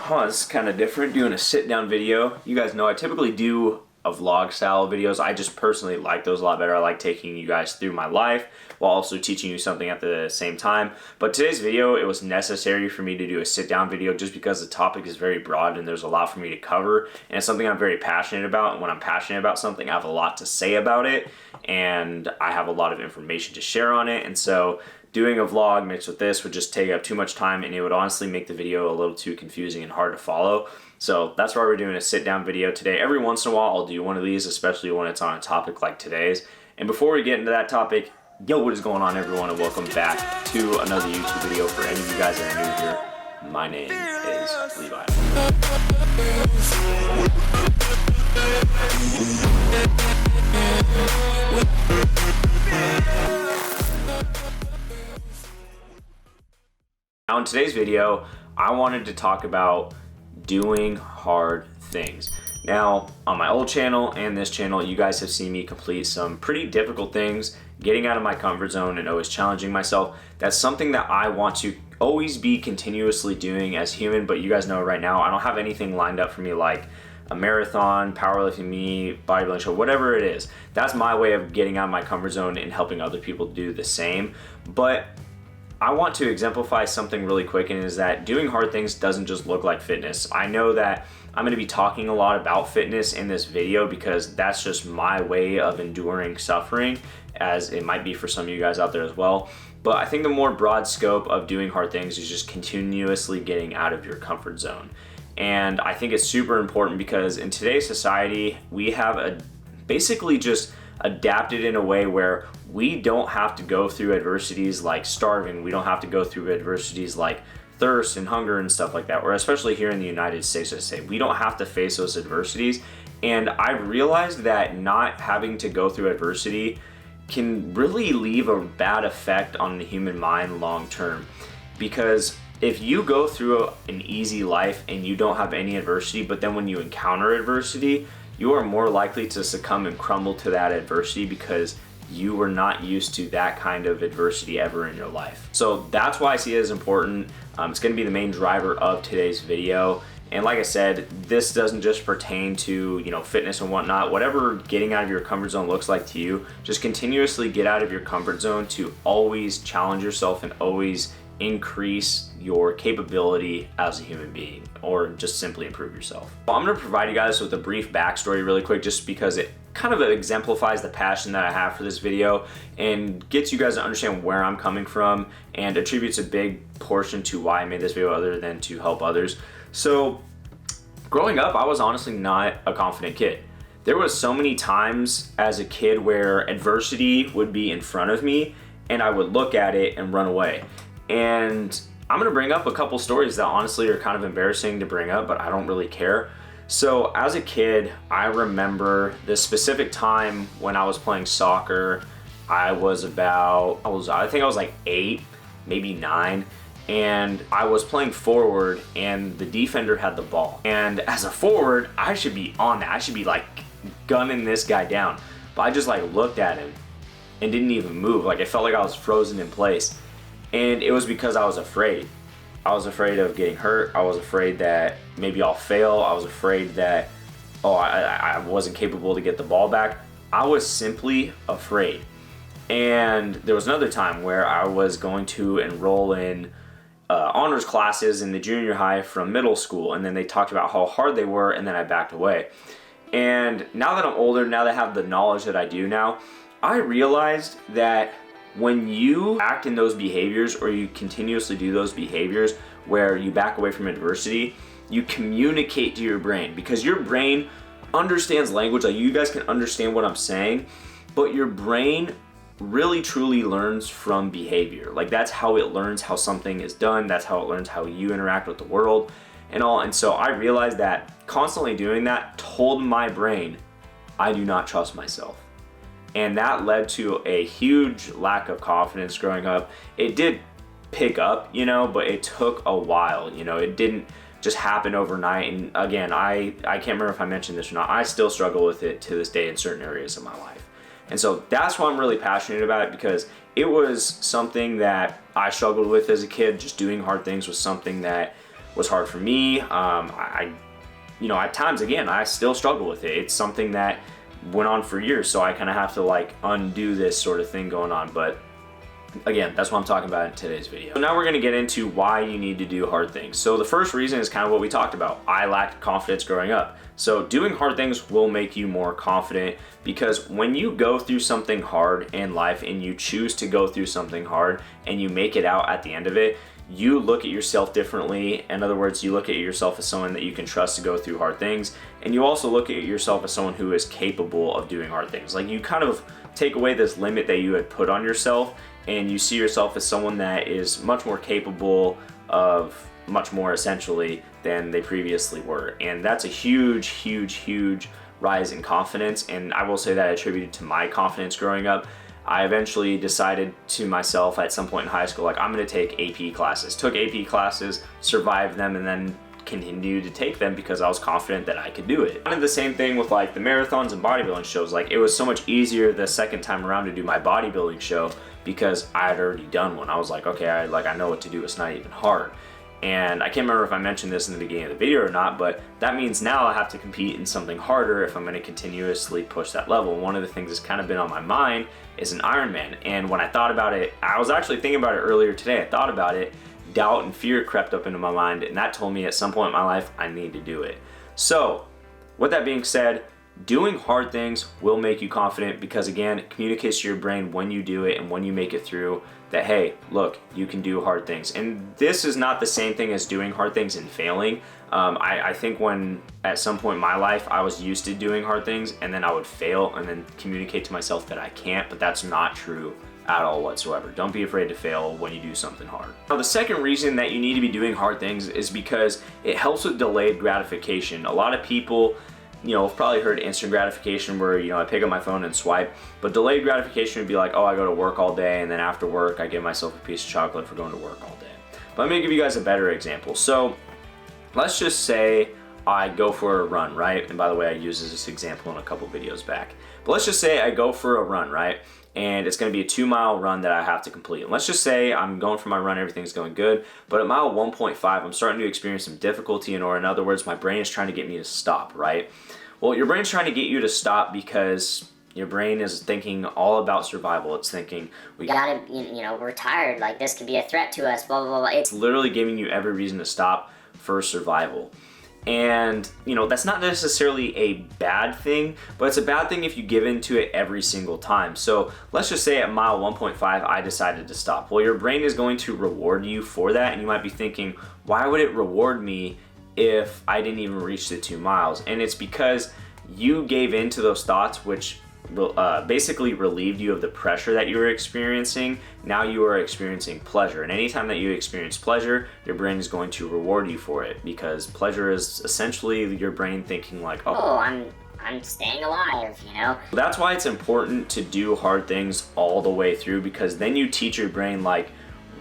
It's kind of different doing a sit-down video. You guys know I typically do a vlog style videos. I just personally like those a lot better. I like taking you guys through my life while also teaching you something at the same time. But today's video, it was necessary for me to do a sit-down video just because the topic is very broad and there's a lot for me to cover. And it's something I'm very passionate about. And when I'm passionate about something, I have a lot to say about it. And I have a lot of information to share on it. And so doing a vlog mixed with this would just take up too much time, and it would honestly make the video a little too confusing and hard to follow. So that's why we're doing a sit-down video today. Every once in a while I'll do one of these, especially when it's on a topic like today's. And before we get into that topic, yo, what is going on, everyone, and welcome back to another YouTube video. For any of you guys that are new here, my name is Levi. Now in today's video, I wanted to talk about doing hard things. Now, on my old channel and this channel, you guys have seen me complete some pretty difficult things, getting out of my comfort zone and always challenging myself. That's something that I want to always be continuously doing as human, but you guys know right now, I don't have anything lined up for me like a marathon, powerlifting meet, bodybuilding show, whatever it is. That's my way of getting out of my comfort zone and helping other people do the same. But I want to exemplify something really quick, and is that doing hard things doesn't just look like fitness. I know that I'm going to be talking a lot about fitness in this video because that's just my way of enduring suffering, as it might be for some of you guys out there as well. But I think the more broad scope of doing hard things is just continuously getting out of your comfort zone. And I think it's super important because in today's society, we have basically just adapted in a way where we don't have to go through adversities like starving. We don't have to go through adversities like thirst and hunger and stuff like that, or especially here in the United States, I say, we don't have to face those adversities. And I realized that not having to go through adversity can really leave a bad effect on the human mind long term. Because if you go through an easy life and you don't have any adversity, but then when you encounter adversity, you are more likely to succumb and crumble to that adversity because you were not used to that kind of adversity ever in your life. So that's why I see it as important. It's going to be the main driver of today's video. And like I said, this doesn't just pertain to, fitness and whatnot. Whatever getting out of your comfort zone looks like to you, just continuously get out of your comfort zone to always challenge yourself and always increase your capability as a human being, or just simply improve yourself. Well, I'm going to provide you guys with a brief backstory really quick, just because it kind of exemplifies the passion that I have for this video and gets you guys to understand where I'm coming from, and attributes a big portion to why I made this video other than to help others. So growing up, I was honestly not a confident kid. There was so many times as a kid where adversity would be in front of me and I would look at it and run away. And I'm gonna bring up a couple stories that honestly are kind of embarrassing to bring up, but I don't really care. So as a kid, I remember this specific time when I was playing soccer. I think I was like 8, maybe 9. And I was playing forward and the defender had the ball. And as a forward, I should be on that. I should be like gunning this guy down. But I just like looked at him and didn't even move. Like it felt like I was frozen in place. And it was because I was afraid. I was afraid of getting hurt. I was afraid that maybe I'll fail. I was afraid that, I wasn't capable to get the ball back. I was simply afraid. And there was another time where I was going to enroll in honors classes in the junior high from middle school. And then they talked about how hard they were, and then I backed away. And now that I'm older, now that I have the knowledge that I do now, I realized that when you act in those behaviors, or you continuously do those behaviors where you back away from adversity, you communicate to your brain, because your brain understands language. Like, you guys can understand what I'm saying, but your brain really truly learns from behavior. Like, that's how it learns how something is done. That's how it learns how you interact with the world and all. And so I realized that constantly doing that told my brain, I do not trust myself. And that led to a huge lack of confidence growing up. It did pick up, but it took a while. It didn't just happen overnight. And again, I can't remember if I mentioned this or not. I still struggle with it to this day in certain areas of my life. And so that's why I'm really passionate about it, because it was something that I struggled with as a kid. Just doing hard things was something that was hard for me. You know, at times, again, I still struggle with it. It's something that went on for years, so I kind of have to like undo this sort of thing going on. But again, that's what I'm talking about in today's video. So now we're gonna get into why you need to do hard things. So the first reason is kind of what we talked about. I lacked confidence growing up. So doing hard things will make you more confident, because when you go through something hard in life and you choose to go through something hard and you make it out at the end of it, you look at yourself differently. In other words, you look at yourself as someone that you can trust to go through hard things, and you also look at yourself as someone who is capable of doing hard things. Like, you kind of take away this limit that you had put on yourself, and you see yourself as someone that is much more capable of much more, essentially, than they previously were. And that's a huge, huge, huge rise in confidence, and I will say that I attributed to my confidence growing up. I eventually decided to myself at some point in high school, like, I'm gonna take AP classes. Took AP classes, survived them, and then continued to take them because I was confident that I could do it. I did the same thing with like the marathons and bodybuilding shows. Like, it was so much easier the second time around to do my bodybuilding show because I had already done one. I was like, okay, I know what to do. It's not even hard. And I can't remember if I mentioned this in the beginning of the video or not, but that means now I have to compete in something harder if I'm going to continuously push that level. And one of the things that's kind of been on my mind is an Ironman. And when I thought about it, I was actually thinking about it earlier today. I thought about it, doubt and fear crept up into my mind, and that told me at some point in my life I need to do it. So with that being said, doing hard things will make you confident, because again, it communicates to your brain when you do it and when you make it through that, hey, look, you can do hard things. And this is not the same thing as doing hard things and failing. I think when at some point in my life I was used to doing hard things and then I would fail and then communicate to myself that I can't, but that's not true at all whatsoever. Don't be afraid to fail when you do something hard. Now, the second reason that you need to be doing hard things is because it helps with delayed gratification. A lot of people, you know, have probably heard instant gratification, where, you know, I pick up my phone and swipe, but delayed gratification would be like, oh, I go to work all day and then after work I give myself a piece of chocolate for going to work all day. But I'm gonna give you guys a better example. So let's just say I go for a run, right? And by the way, I used this example in a couple videos back. But let's just say I go for a run, right? And it's gonna be a 2-mile run that I have to complete. And let's just say I'm going for my run, everything's going good, but at mile 1.5, I'm starting to experience some difficulty, or in other words, my brain is trying to get me to stop, right? Well, your brain's trying to get you to stop because your brain is thinking all about survival. It's thinking, we gotta, you know, we're tired, like this could be a threat to us, blah, blah, blah. It's literally giving you every reason to stop for survival. And, you know, that's not necessarily a bad thing, but it's a bad thing if you give into it every single time. So let's just say at mile 1.5, I decided to stop. Well, your brain is going to reward you for that, and you might be thinking, why would it reward me if I didn't even reach the 2 miles? And it's because you gave into those thoughts, which basically relieved you of the pressure that you were experiencing. Now you are experiencing pleasure, and anytime that you experience pleasure, your brain is going to reward you for it, because pleasure is essentially your brain thinking like, oh, I'm staying alive, you know? That's why it's important to do hard things all the way through, because then you teach your brain, like,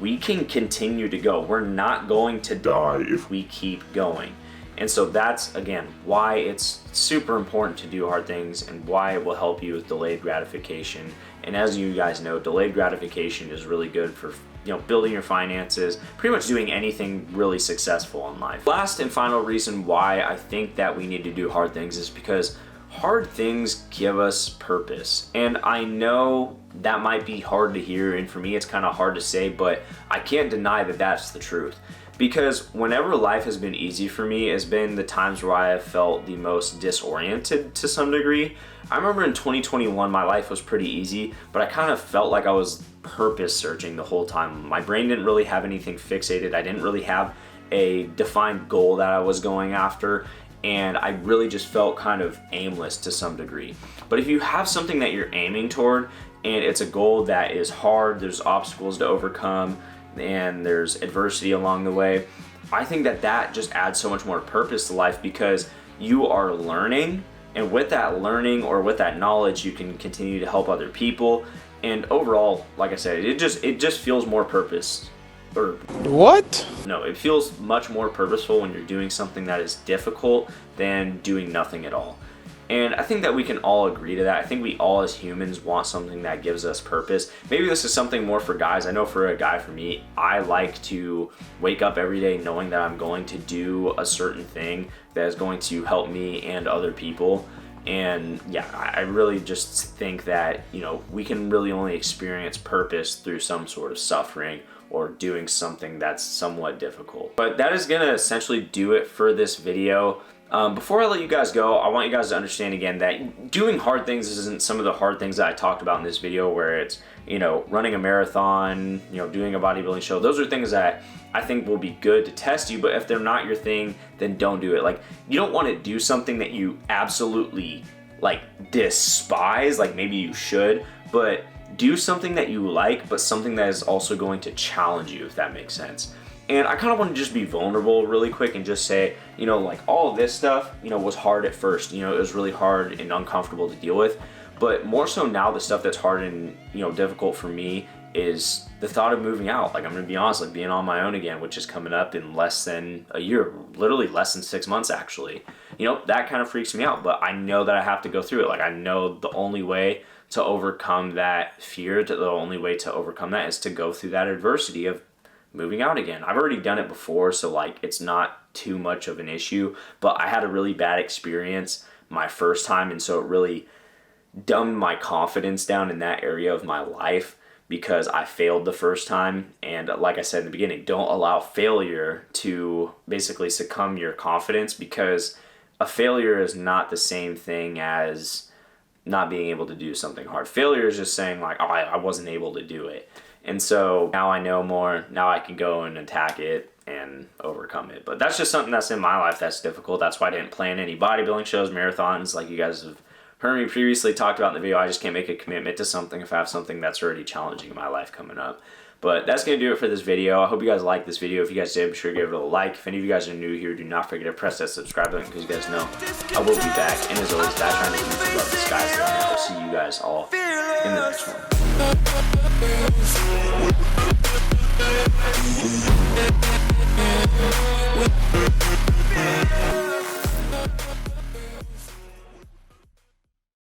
we can continue to go. We're not going to die if we keep going. And so that's, again, why it's super important to do hard things, and why it will help you with delayed gratification. And as you guys know, delayed gratification is really good for, you know, building your finances, pretty much doing anything really successful in life. Last and final reason why I think that we need to do hard things is because hard things give us purpose. And I know that might be hard to hear, and for me it's kind of hard to say, but I can't deny that that's the truth. Because whenever life has been easy for me, has been the times where I have felt the most disoriented to some degree. I remember in 2021, my life was pretty easy, but I kind of felt like I was purpose searching the whole time. My brain didn't really have anything fixated. I didn't really have a defined goal that I was going after, and I really just felt kind of aimless to some degree. But if you have something that you're aiming toward, and it's a goal that is hard, there's obstacles to overcome, and there's adversity along the way, I think that that just adds so much more purpose to life, because you are learning, and with that learning or with that knowledge, you can continue to help other people, and overall, like I said, it just feels more purpose. Or what? No, it feels much more purposeful when you're doing something that is difficult than doing nothing at all. And I think that we can all agree to that. I think we all as humans want something that gives us purpose. Maybe this is something more for guys. I know for a guy, for me, I like to wake up every day knowing that I'm going to do a certain thing that is going to help me and other people. And yeah, I really just think that, you know, we can really only experience purpose through some sort of suffering or doing something that's somewhat difficult. But that is gonna essentially do it for this video. Before I let you guys go, I want you guys to understand again that doing hard things isn't some of the hard things that I talked about in this video, where it's, you know, running a marathon, you know, doing a bodybuilding show. Those are things that I think will be good to test you, but if they're not your thing, then don't do it. Like, you don't want to do something that you absolutely like despise, like maybe you should, but do something that you like, but something that is also going to challenge you, if that makes sense. And I kind of want to just be vulnerable really quick and just say, you know, like all of this stuff, you know, was hard at first. You know, it was really hard and uncomfortable to deal with. But more so now, the stuff that's hard and, you know, difficult for me is the thought of moving out. Like, I'm going to be honest, like being on my own again, which is coming up in less than a year, literally less than 6 months, actually. You know, that kind of freaks me out, but I know that I have to go through it. Like, I know the only way to overcome that fear, the only way to overcome that is to go through that adversity of moving out again. I've already done it before, so like it's not too much of an issue, but I had a really bad experience my first time, and so it really dumbed my confidence down in that area of my life because I failed the first time. And like I said in the beginning, don't allow failure to basically succumb your confidence, because a failure is not the same thing as not being able to do something hard. Failure is just saying like, oh, I wasn't able to do it. And so now I know more, now I can go and attack it and overcome it. But that's just something that's in my life that's difficult. That's why I didn't plan any bodybuilding shows, marathons, like you guys have heard me previously talked about in the video. I just can't make a commitment to something if I have something that's already challenging in my life coming up. But that's going to do it for this video. I hope you guys liked this video. If you guys did, be sure to give it a like. If any of you guys are new here, do not forget to press that subscribe button, because you guys know I will be back. And as always, that's trying to keep you up. The sky's the limit. I'll see you guys all in the next one.